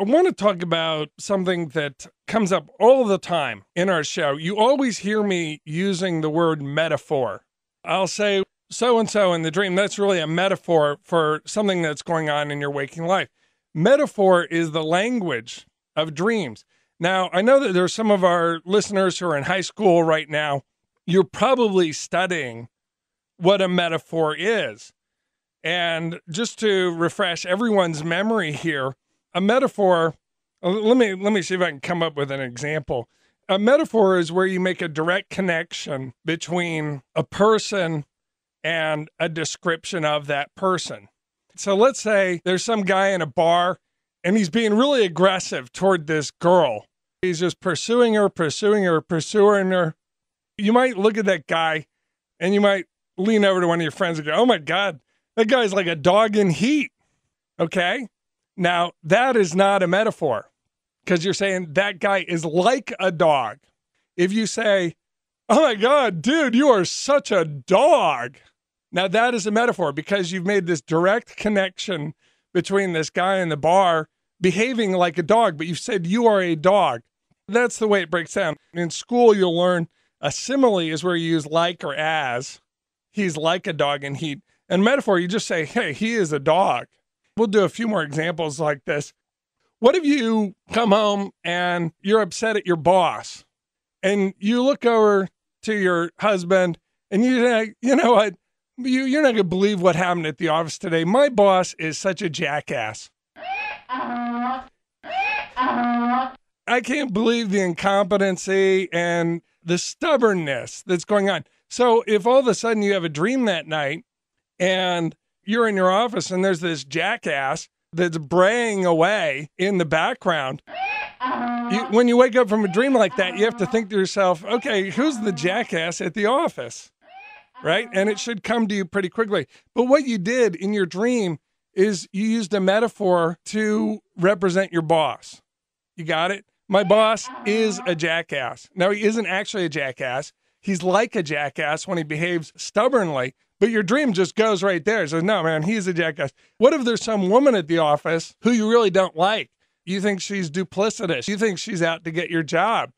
I want to talk about something that comes up all the time in our show. You always hear me using the word metaphor. I'll say so-and-so in the dream. That's really a metaphor for something that's going on in your waking life. Metaphor is the language of dreams. Now, I know that there's some of our listeners who are in high school right now. You're probably studying what a metaphor is. And just to refresh everyone's memory here, a metaphor, let me see if I can come up with an example. A metaphor is where you make a direct connection between a person and a description of that person. So let's say there's some guy in a bar and he's being really aggressive toward this girl. He's just pursuing her. You might look at that guy and you might lean over to one of your friends and go, oh my God, that guy's like a dog in heat. Okay? Now, that is not a metaphor because you're saying that guy is like a dog. If you say, oh my God, dude, you are such a dog. Now, that is a metaphor because you've made this direct connection between this guy in the bar behaving like a dog, but you said you are a dog. That's the way it breaks down. In school, you'll learn a simile is where you use like or as. He's like a dog in heat. And metaphor, you just say, hey, he is a dog. We'll do a few more examples like this. What if you come home and you're upset at your boss and you look over to your husband and you say, you know what? You're not going to believe what happened at the office today. My boss is such a jackass. I can't believe the incompetency and the stubbornness that's going on. So if all of a sudden you have a dream that night and you're in your office and there's this jackass that's braying away in the background, when you wake up from a dream like that, you have to think to yourself, okay, who's the jackass at the office? Right? And it should come to you pretty quickly. But what you did in your dream is you used a metaphor to represent your boss. You got it? My boss is a jackass. Now, he isn't actually a jackass. He's like a jackass when he behaves stubbornly, but your dream just goes right there. So, no, man, he's a jackass. What if there's some woman at the office who you really don't like? You think she's duplicitous. You think she's out to get your job.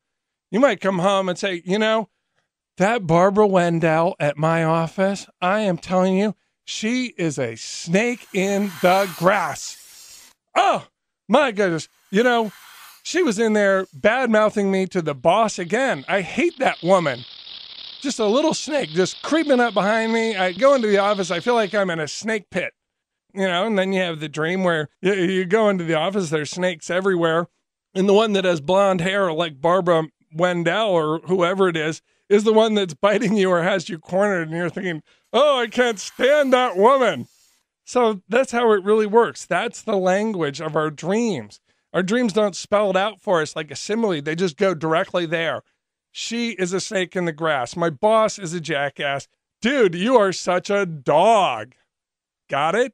You might come home and say, you know, that Barbara Wendell at my office, I am telling you, she is a snake in the grass. Oh, my goodness. You know, she was in there bad-mouthing me to the boss again. I hate that woman. Just a little snake just creeping up behind me. I go into the office. I feel like I'm in a snake pit, you know, and then you have the dream where you go into the office. There's snakes everywhere. And the one that has blonde hair like Barbara Wendell or whoever it is the one that's biting you or has you cornered. And you're thinking, oh, I can't stand that woman. So that's how it really works. That's the language of our dreams. Our dreams don't spell it out for us like a simile. They just go directly there. She is a snake in the grass. My boss is a jackass. Dude, you are such a dog. Got it?